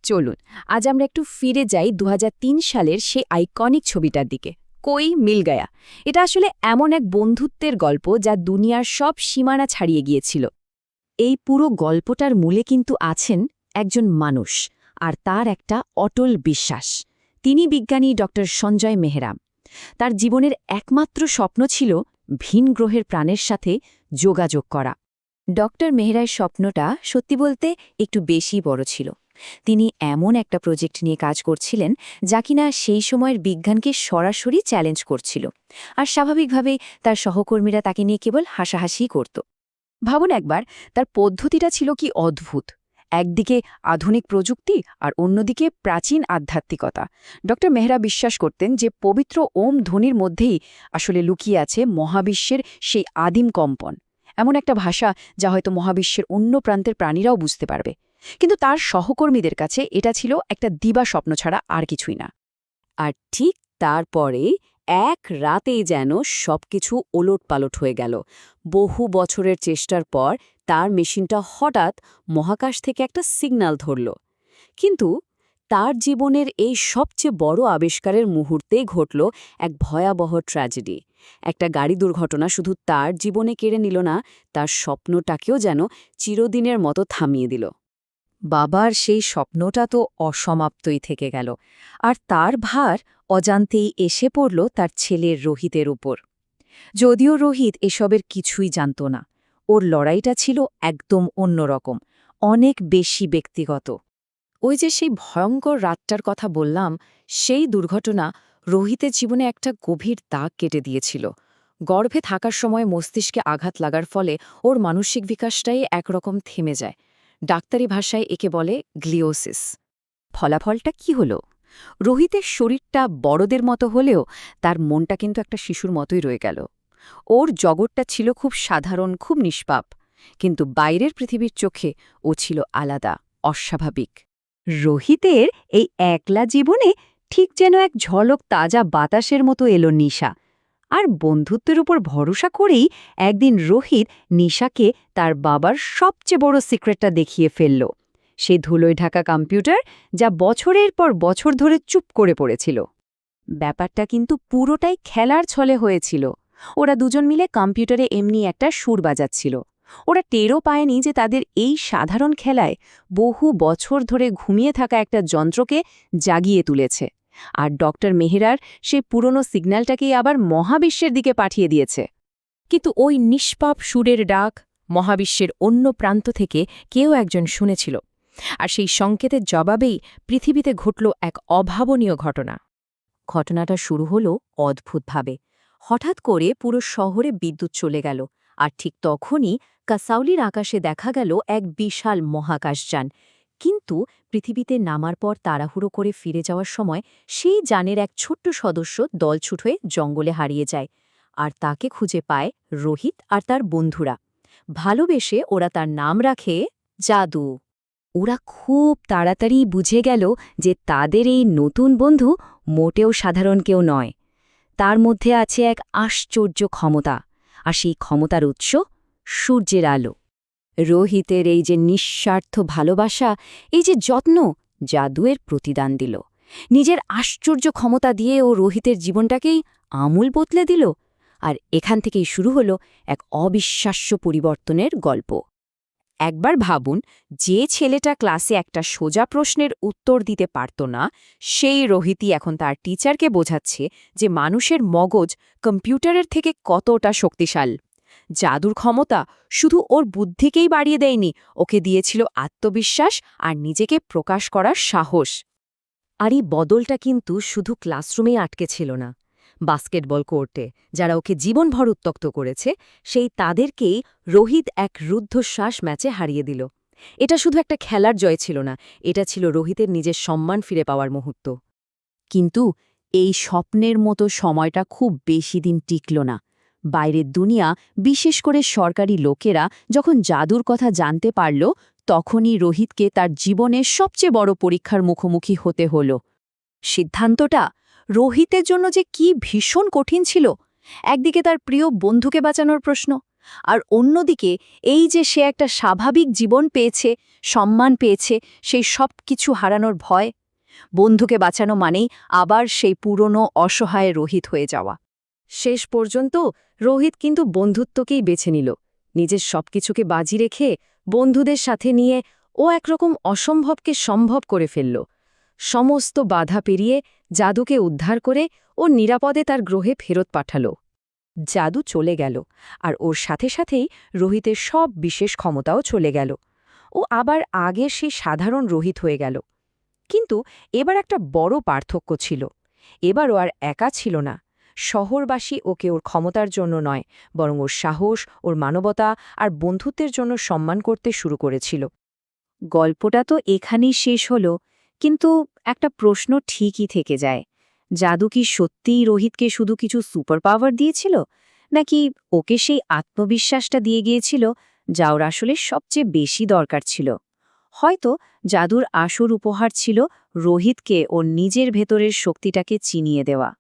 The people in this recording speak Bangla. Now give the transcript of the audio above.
চলুন আজ আমরা একটু ফিরে যাই ২০০৩ সালের সেই আইকনিক ছবিটার দিকে। কই মিল গায়া। এটা আসলে এমন এক বন্ধুত্বের গল্প যা দুনিয়ার সব সীমানা ছাড়িয়ে গিয়েছিল। এই পুরো গল্পটার মূলে কিন্তু আছেন একজন মানুষ, আর তার একটা অটল বিশ্বাস। তিনি বিজ্ঞানী ড সঞ্জয় মেহরা। তার জীবনের একমাত্র স্বপ্ন ছিল ভিন গ্রহের প্রাণের সাথে যোগাযোগ করা। ড মেহরার স্বপ্নটা সত্যি বলতে একটু বেশি বড় ছিল। তিনি এমন একটা প্রজেক্ট নিয়ে কাজ করছিলেন যা কিনা সেই সময়ের বিজ্ঞানকে সরাসরি চ্যালেঞ্জ করছিল, আর স্বাভাবিকভাবেই তার সহকর্মীরা তাকে নিয়ে কেবল হাসাহাসিই করত। ভাবুন একবার, তার পদ্ধতিটা ছিল কি অদ্ভুত। একদিকে আধুনিক প্রযুক্তি আর অন্যদিকে প্রাচীন আধ্যাত্মিকতা। ড মেহরা বিশ্বাস করতেন যে পবিত্র ওম ধ্বনির মধ্যেই আসলে লুকিয়ে আছে মহাবিশ্বের সেই আদিম কম্পন, এমন একটা ভাষা যা হয়তো মহাবিশ্বের অন্য প্রান্তের প্রাণীরাও বুঝতে পারবে। কিন্তু তার সহকর্মীদের কাছে এটা ছিল একটা দিবা স্বপ্ন ছাড়া আর কিছুই না। আর ঠিক তারপরে এক রাতেই যেন সবকিছু ওলটপালট হয়ে গেল। বহু বছরের চেষ্টার পর তার মেশিনটা হঠাৎ মহাকাশ থেকে একটা সিগন্যাল ধরল। কিন্তু তার জীবনের এই সবচেয়ে বড় আবিষ্কারের মুহূর্তেই ঘটল এক ভয়াবহ ট্র্যাজেডি। একটা গাড়ি দুর্ঘটনা শুধু তার জীবনে কেড়ে নিল না, তার স্বপ্নটাকেও যেন চিরদিনের মতো থামিয়ে দিল। বাবার সেই স্বপ্নটা তো অসমাপ্তই থেকে গেল, আর তার ভার অজান্তেই এসে পড়ল তার ছেলের রোহিতের উপর। যদিও রোহিত এসবের কিছুই জানত না, ওর লড়াইটা ছিল একদম অন্যরকম, অনেক বেশি ব্যক্তিগত। ওই যে সেই ভয়ঙ্কর রাতটার কথা বললাম, সেই দুর্ঘটনা রোহিতের জীবনে একটা গভীর দাগ কেটে দিয়েছিল। গর্ভে থাকার সময় মস্তিষ্কে আঘাত লাগার ফলে ওর মানসিক বিকাশটাই একরকম থেমে যায়। ডাক্তারি ভাষায় একে বলে গ্লিওসিস। ফলাফলটা কি হলো? রোহিতের শরীরটা বড়দের মতো হলেও তার মনটা কিন্তু একটা শিশুর মতোই রয়ে গেল। ওর জগৎটা ছিল খুব সাধারণ, খুব নিষ্পাপ, কিন্তু বাইরের পৃথিবীর চোখে ও ছিল আলাদা, অস্বাভাবিক। রোহিতের এই একলা জীবনে ঠিক যেন এক ঝলক তাজা বাতাসের মতো এলো নিশা। আর বন্ধুত্বের উপর ভরসা করেই একদিন রোহিত নিশাকে তার বাবার সবচেয়ে বড় সিক্রেটটা দেখিয়ে ফেলল। সে ধুলোয় ঢাকা কম্পিউটার, যা বছরের পর বছর ধরে চুপ করে পড়েছিল। ব্যাপারটা কিন্তু পুরোটাই খেলার ছলে হয়েছিল। ওরা দুজন মিলে কম্পিউটারে এমনি একটা সুর বাজাচ্ছিল। ওরা টেরও পায়নি যে তাদের এই সাধারণ খেলায় বহু বছর ধরে ঘুমিয়ে থাকা একটা যন্ত্রকে জাগিয়ে তুলেছে। আর ডক্টর মেহরার সেই পুরনো সিগন্যালটাকেই আবার মহাবিশ্বের দিকে পাঠিয়ে দিয়েছে। কিন্তু ওই নিষ্পাপ সুরের ডাক মহাবিশ্বের অন্য প্রান্ত থেকে কেউ একজন শুনেছিল, আর সেই সংকেতের জবাবেই পৃথিবীতে ঘটল এক অভাবনীয় ঘটনা। ঘটনাটা শুরু হলো অদ্ভুতভাবে। হঠাৎ করে পুরো শহরে বিদ্যুৎ চলে গেল, আর ঠিক তখনই কাসাউলির আকাশে দেখা গেল এক বিশাল মহাকাশযান। কিন্তু পৃথিবীতে নামার পর তাড়াহুড়ো করে ফিরে যাওয়ার সময় সেই যানের এক ছোট্ট সদস্য দলছুট হয়ে জঙ্গলে হারিয়ে যায়। আর তাকে খুঁজে পায় রোহিত আর তার বন্ধুরা। ভালোবেসে ওরা তার নাম রাখে জাদু। ওরা খুব তাড়াতাড়ি বুঝে গেল যে তাদের এই নতুন বন্ধু মোটেও সাধারণ কেউ নয়। তার মধ্যে আছে এক আশ্চর্য ক্ষমতা, আর সেই ক্ষমতার উৎস সূর্যের আলো। রোহিতের এই যে নিঃস্বার্থ ভালোবাসা, এই যে যত্ন, জাদুয়ের প্রতিদান দিল। নিজের আশ্চর্য ক্ষমতা দিয়ে ও রোহিতের জীবনটাকেই আমূল বদলে দিল। আর এখান থেকেই শুরু হলো এক অবিশ্বাস্য পরিবর্তনের গল্প। একবার ভাবুন, যে ছেলেটা ক্লাসে একটা সোজা প্রশ্নের উত্তর দিতে পারত না, সেই রোহিতই এখন তার টিচারকে বোঝাচ্ছে যে মানুষের মগজ কম্পিউটারের থেকে কতটা শক্তিশাল। জাদুর ক্ষমতা শুধু ওর বুদ্ধিকেই বাড়িয়ে দেয়নি, ওকে দিয়েছিল আত্মবিশ্বাস আর নিজেকে প্রকাশ করার সাহস। আর এই বদলটা কিন্তু শুধু ক্লাসরুমেই আটকে ছিল না। বাস্কেটবল কোর্টে যারা ওকে জীবনভর উত্ত্যক্ত করেছে, সেই তাদেরকেই রোহিত এক রুদ্ধশ্বাস ম্যাচে হারিয়ে দিল। এটা শুধু একটা খেলার জয় ছিল না, এটা ছিল রোহিতের নিজের সম্মান ফিরে পাওয়ার মুহূর্ত। কিন্তু এই স্বপ্নের মতো সময়টা খুব বেশি দিন টিকল না। বাইরের দুনিয়া, বিশেষ করে সরকারি লোকেরা যখন জাদুর কথা জানতে পারল, তখনই রোহিতকে তার জীবনের সবচেয়ে বড় পরীক্ষার মুখোমুখি হতে হল। সিদ্ধান্তটা রোহিতের জন্য যে কি ভীষণ কঠিন ছিল। একদিকে তার প্রিয় বন্ধুকে বাঁচানোর প্রশ্ন, আর অন্যদিকে এই যে সে একটা স্বাভাবিক জীবন পেয়েছে, সম্মান পেয়েছে, সেই সব কিছু হারানোর ভয়। বন্ধুকে বাঁচানো মানেই আবার সেই পুরনো অসহায় রোহিত হয়ে যাওয়া। শেষ পর্যন্ত রোহিত কিন্তু বন্ধুত্বকেই বেছে নিল। নিজের সবকিছুকে বাজি রেখে বন্ধুদের সাথে নিয়ে ও একরকম অসম্ভবকে সম্ভব করে ফেলল। সমস্ত বাধা পেরিয়ে জাদুকে উদ্ধার করে ও নিরাপদে তার গ্রহে ফেরত পাঠাল। জাদু চলে গেল, আর ওর সাথে সাথেই রোহিতের সব বিশেষ ক্ষমতাও চলে গেল। ও আবার আগের সেই সাধারণ রোহিত হয়ে গেল। কিন্তু এবার একটা বড় পার্থক্য ছিল। এবার ও আর একা ছিল না। শহরবাসী ওকে ওর ক্ষমতার জন্য নয়, বরং ওর সাহস, ওর মানবতা আর বন্ধুত্বের জন্য সম্মান করতে শুরু করেছিল। গল্পটা তো এখানেই শেষ হলো, কিন্তু একটা প্রশ্ন ঠিকই থেকে যায়। জাদু কি সত্যিই রোহিতকে শুধু কিছু সুপার পাওয়ার দিয়েছিল, নাকি ওকে সেই আত্মবিশ্বাসটা দিয়ে গিয়েছিল যা ওর আসলে সবচেয়ে বেশি দরকার ছিল? হয়তো জাদুর আসল উপহার ছিল রোহিতকে ওর নিজের ভেতরের শক্তিটাকে চিনিয়ে দেওয়া।